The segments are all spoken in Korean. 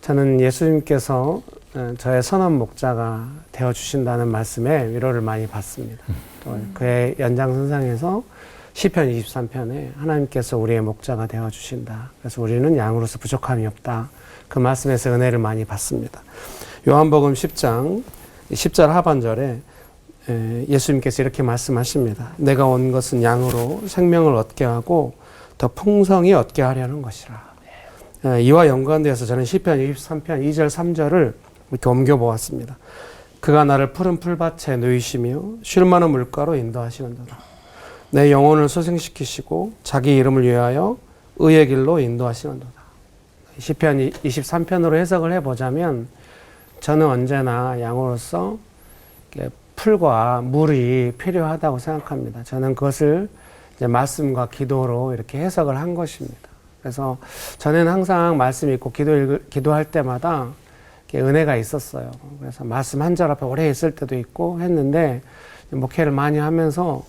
저는 예수님께서 저의 선한 목자가 되어주신다는 말씀에 위로를 많이 받습니다. 또 그의 연장선상에서 시편 23편에 하나님께서 우리의 목자가 되어주신다. 그래서 우리는 양으로서 부족함이 없다. 그 말씀에서 은혜를 많이 받습니다. 요한복음 10장 10절 하반절에 예수님께서 이렇게 말씀하십니다. 내가 온 것은 양으로 생명을 얻게 하고 더 풍성히 얻게 하려는 것이라. 이와 연관되어서 저는 시편 23편 2절 3절을 이렇게 옮겨보았습니다. 그가 나를 푸른 풀밭에 누이시며 쉴 만한 물가로 인도하시는도다. 내 영혼을 소생시키시고 자기 이름을 위하여 의의 길로 인도하시는도다. 시편 23편으로 해석을 해보자면 저는 언제나 양으로서 풀과 물이 필요하다고 생각합니다. 저는 그것을 이제 말씀과 기도로 이렇게 해석을 한 것입니다. 그래서 저는 항상 말씀 읽고 기도할 때마다 은혜가 있었어요. 그래서 말씀 한 절 앞에 오래 있을 때도 있고 했는데 목회를 많이 하면서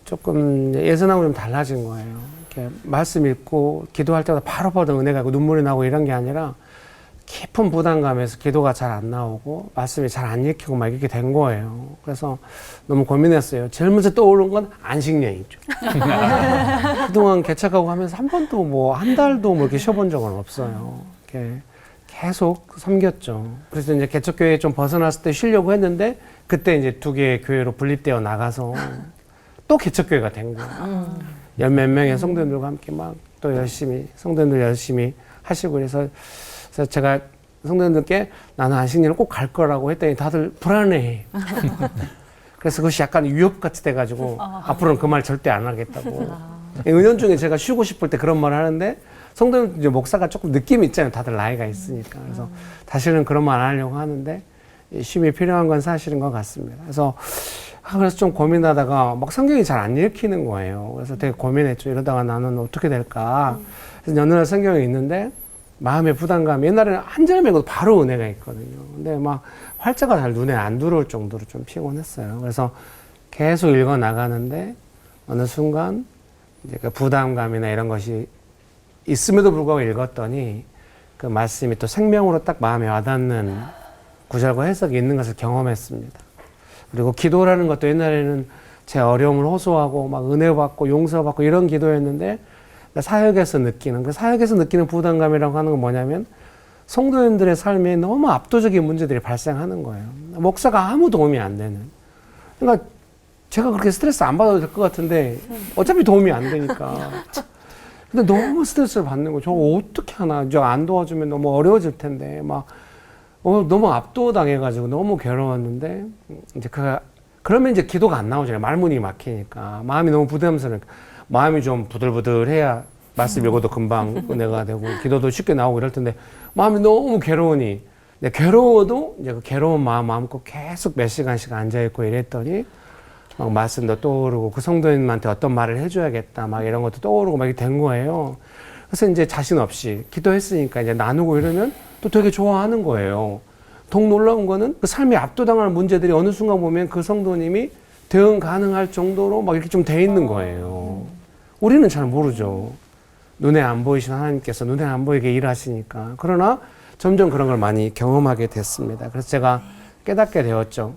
조금 예전하고 좀 달라진 거예요. 이렇게 말씀 읽고 기도할 때마다 바로 받은 은혜가 있고 눈물이 나고 이런 게 아니라 깊은 부담감에서 기도가 잘 안 나오고 말씀이 잘 안 읽히고 막 이렇게 된 거예요. 그래서 너무 고민했어요. 제일 먼저 떠오른 건 안식년이죠. 그동안 개척하고 하면서 한 번도 뭐 한 달도 뭐 이렇게 쉬어본 적은 없어요. 이렇게 계속 섬겼죠. 그래서 이제 개척교회에 좀 벗어났을 때 쉬려고 했는데 그때 이제 두 개의 교회로 분립되어 나가서 또 개척교회가 된 거예요. 열 몇 명의 성도님들과 함께 막 또 열심히 성도님들 열심히 하시고 그래서 제가 성도님들께 나는 안식년을 꼭 갈 거라고 했더니 다들 불안해해. 그래서 그것이 약간 위협같이 돼가지고 앞으로는 그 말 절대 안 하겠다고. 은연중에 제가 쉬고 싶을 때 그런 말을 하는데 성도님 이제 목사가 조금 느낌이 있잖아요. 다들 나이가 있으니까. 그래서 다시는 그런 말 안 하려고 하는데 쉼이 필요한 건 사실인 것 같습니다. 그래서 좀 고민하다가 막 성경이 잘 안 읽히는 거예요. 그래서 되게 고민했죠. 이러다가 나는 어떻게 될까. 그래서 어느 날 성경이 있는데 마음의 부담감, 옛날에는 한 절 읽어도 바로 은혜가 있거든요. 근데 막 활자가 잘 눈에 안 들어올 정도로 좀 피곤했어요. 그래서 계속 읽어 나가는데 어느 순간 이제 그 부담감이나 이런 것이 있음에도 불구하고 읽었더니 그 말씀이 또 생명으로 딱 마음에 와닿는 구절과 해석이 있는 것을 경험했습니다. 그리고 기도라는 것도 옛날에는 제 어려움을 호소하고 막 은혜 받고 용서받고 이런 기도였는데 사역에서 느끼는, 그 사역에서 느끼는 부담감이라고 하는 건 뭐냐면 성도님들의 삶에 너무 압도적인 문제들이 발생하는 거예요. 목사가 아무 도움이 안 되는. 그러니까 제가 그렇게 스트레스 안 받아도 될 것 같은데 어차피 도움이 안 되니까. 근데 너무 스트레스를 받는 거예요. 저거 어떻게 하나. 저 안 도와주면 너무 어려워질 텐데. 막 너무 압도당해가지고 너무 괴로웠는데 이제 그러면 이제 기도가 안 나오잖아요. 말문이 막히니까. 마음이 너무 부담스러우니까. 마음이 좀 부들부들해야 말씀 읽어도 금방 은혜가 되고 기도도 쉽게 나오고 이럴 텐데 마음이 너무 괴로우니 괴로워도 이제 그 괴로운 마음 안고 계속 몇 시간씩 앉아있고 이랬더니 막 말씀도 떠오르고 그 성도님한테 어떤 말을 해줘야겠다 막 이런 것도 떠오르고 막 이렇게 된 거예요. 그래서 이제 자신 없이 기도했으니까 이제 나누고 이러면 또 되게 좋아하는 거예요. 더욱 놀라운 거는 그 삶이 압도당하는 문제들이 어느 순간 보면 그 성도님이 대응 가능할 정도로 막 이렇게 좀 돼 있는 거예요. 우리는 잘 모르죠. 눈에 안 보이신 하나님께서 눈에 안 보이게 일하시니까. 그러나 점점 그런 걸 많이 경험하게 됐습니다. 그래서 제가 깨닫게 되었죠.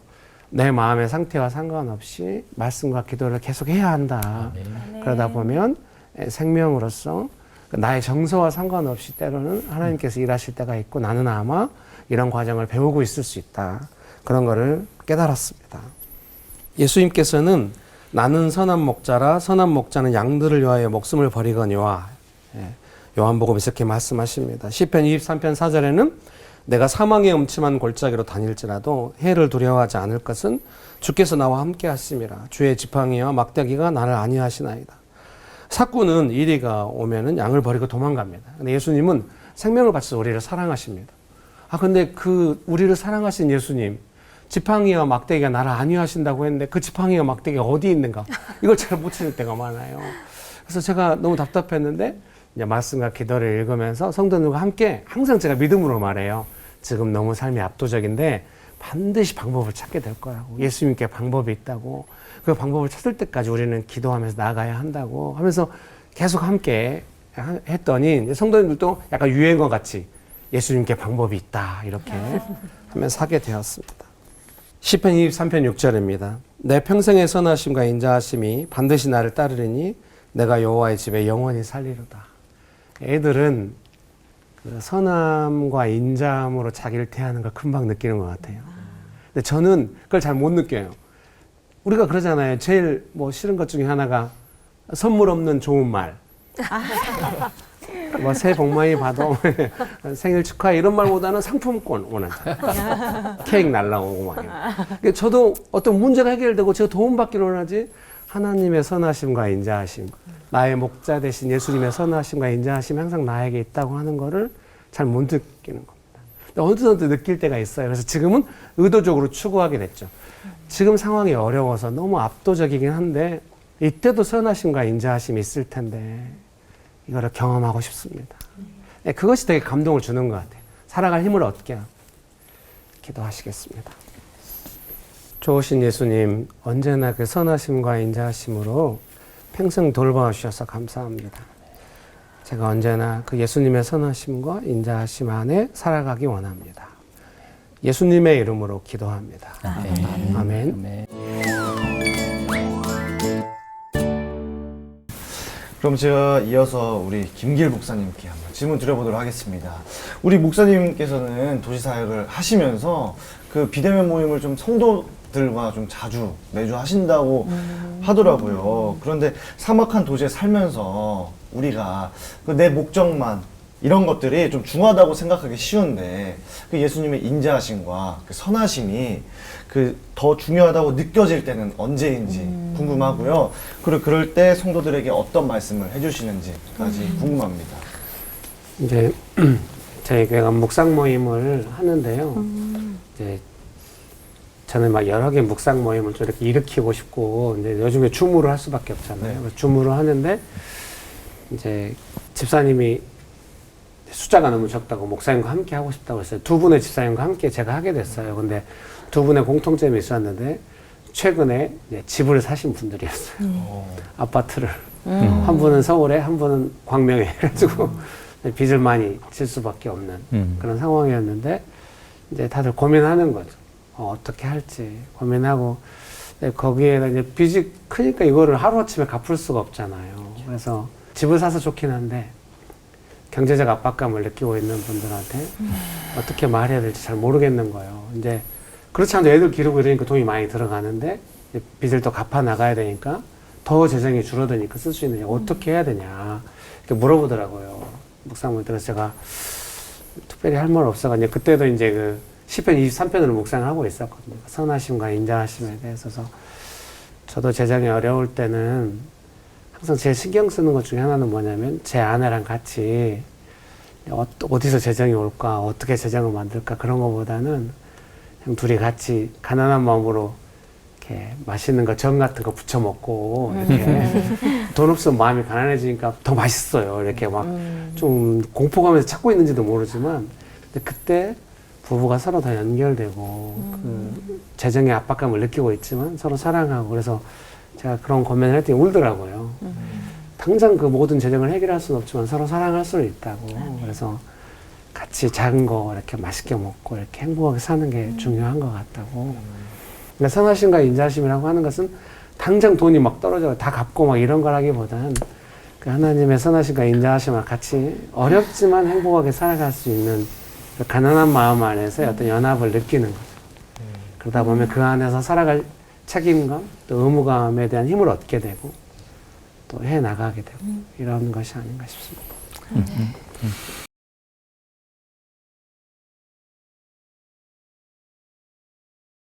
내 마음의 상태와 상관없이 말씀과 기도를 계속 해야 한다. 아멘. 그러다 보면 생명으로서 나의 정서와 상관없이 때로는 하나님께서 일하실 때가 있고 나는 아마 이런 과정을 배우고 있을 수 있다. 그런 거를 깨달았습니다. 예수님께서는 나는 선한 목자라 선한 목자는 양들을 위하여 목숨을 버리거니와 요한복음에서 이렇게 말씀하십니다. 시편 23편 4절에는 내가 사망의 음침한 골짜기로 다닐지라도 해를 두려워하지 않을 것은 주께서 나와 함께 하심이라. 주의 지팡이와 막대기가 나를 안위하시나이다. 사꾼은 이리가 오면은 양을 버리고 도망갑니다. 근데 예수님은 생명을 바쳐서 우리를 사랑하십니다. 근데 그 우리를 사랑하신 예수님 지팡이와 막대기가 나를 안위하신다고 했는데 그 지팡이와 막대기가 어디 있는가 이걸 잘 못 찾을 때가 많아요. 그래서 제가 너무 답답했는데 이제 말씀과 기도를 읽으면서 성도님과 함께 항상 제가 믿음으로 말해요. 지금 너무 삶이 압도적인데 반드시 방법을 찾게 될 거라고. 예수님께 방법이 있다고. 그 방법을 찾을 때까지 우리는 기도하면서 나아가야 한다고 하면서 계속 함께 했더니 성도님들도 약간 유행어 같이 예수님께 방법이 있다 이렇게 하면서 하게 되었습니다. 시편 23편 6절입니다. 내 평생의 선하심과 인자하심이 반드시 나를 따르리니 내가 여호와의 집에 영원히 살리로다. 애들은 그 선함과 인자함으로 자기를 대하는 걸 금방 느끼는 것 같아요. 근데 저는 그걸 잘 못 느껴요. 우리가 그러잖아요. 제일 뭐 싫은 것 중에 하나가 선물 없는 좋은 말. 뭐 새해 복 많이 받아, 생일 축하해 이런 말보다는 상품권 원하잖아요. 케이크 날라오고 막. 그러니까 저도 어떤 문제가 해결되고 제가 도움받기를 원하지 하나님의 선하심과 인자하심, 나의 목자 되신 예수님의 선하심과 인자하심이 항상 나에게 있다고 하는 거를 잘 못 느끼는 겁니다. 어느덧 느낄 때가 있어요. 그래서 지금은 의도적으로 추구하게 됐죠. 지금 상황이 어려워서 너무 압도적이긴 한데 이때도 선하심과 인자하심이 있을 텐데 이거를 경험하고 싶습니다. 네, 그것이 되게 감동을 주는 것 같아요. 살아갈 힘을 얻게 하고. 기도하시겠습니다. 좋으신 예수님, 언제나 그 선하심과 인자하심으로 평생 돌봐주셔서 감사합니다. 제가 언제나 그 예수님의 선하심과 인자하심 안에 살아가기 원합니다. 예수님의 이름으로 기도합니다. 아멘. 아멘. 그럼 제가 이어서 우리 김길 목사님께 한번 질문 드려보도록 하겠습니다. 우리 목사님께서는 도시사역을 하시면서 그 비대면 모임을 좀 성도들과 좀 자주 매주 하신다고 하더라고요. 그런데 사막한 도시에 살면서 우리가 그 내 목적만 이런 것들이 좀 중하다고 생각하기 쉬운데 그 예수님의 인자하심과 그 선하심이 그 더 중요하다고 느껴질 때는 언제인지 궁금하고요. 그리고 그럴 때 성도들에게 어떤 말씀을 해주시는지까지 궁금합니다. 이제 저희 교회가 묵상 모임을 하는데요. 이제 저는 막 여러 개 묵상 모임을 좀 이렇게 일으키고 싶고 이제 요즘에 줌으로 할 수밖에 없잖아요. 그래서 줌으로 하는데 이제 집사님이 숫자가 너무 적다고 목사님과 함께 하고 싶다고 했어요. 두 분의 집사님과 함께 제가 하게 됐어요. 근데 두 분의 공통점이 있었는데 최근에 이제 집을 사신 분들이었어요. 아파트를. 한 분은 서울에, 한 분은 광명에 해가지고 빚을 많이 질 수밖에 없는 그런 상황이었는데 이제 다들 고민하는 거죠. 어떻게 할지 고민하고 거기에다 이제 빚이 크니까 이거를 하루아침에 갚을 수가 없잖아요. 그래서 집을 사서 좋긴 한데 경제적 압박감을 느끼고 있는 분들한테 어떻게 말해야 될지 잘 모르겠는 거예요. 이제 그렇지 않아도 애들 기르고 이러니까 돈이 많이 들어가는데 빚을 또 갚아 나가야 되니까 더 재정이 줄어드니까 쓸 수 있느냐 어떻게 해야 되냐 이렇게 물어보더라고요. 묵상분들은 제가 특별히 할 말 없어가지고 그때도 이제 그 시편 23편으로 묵상을 하고 있었거든요. 선하심과 인자하심에 대해서 저도 재정이 어려울 때는 항상 제일 신경 쓰는 것 중에 하나는 뭐냐면 제 아내랑 같이 어디서 재정이 올까 어떻게 재정을 만들까 그런 것보다는 그냥 둘이 같이 가난한 마음으로 이렇게 맛있는 거 정 같은 거 부쳐 먹고 이렇게 돈 없으면 마음이 가난해지니까 더 맛있어요. 이렇게 막 좀 공포감에서 찾고 있는지도 모르지만 근데 그때 부부가 서로 다 연결되고 그 재정의 압박감을 느끼고 있지만 서로 사랑하고 그래서 제가 그런 고민을 할 때 울더라고요. 당장 그 모든 재정을 해결할 수는 없지만 서로 사랑할 수는 있다고. 그래서 같이 작은 거 이렇게 맛있게 먹고 이렇게 행복하게 사는 게 중요한 것 같다고. 그러니까 선하심과 인자하심이라고 하는 것은 당장 돈이 막 떨어져 다 갚고 막 이런 거라기보다는 그 하나님의 선하심과 인자하심을 같이 어렵지만 행복하게 살아갈 수 있는 그 가난한 마음 안에서 어떤 연합을 느끼는 거죠. 그러다 보면 그 안에서 살아갈 책임감, 또 의무감에 대한 힘을 얻게 되고 또 해 나가게 되고 이런 것이 아닌가 싶습니다.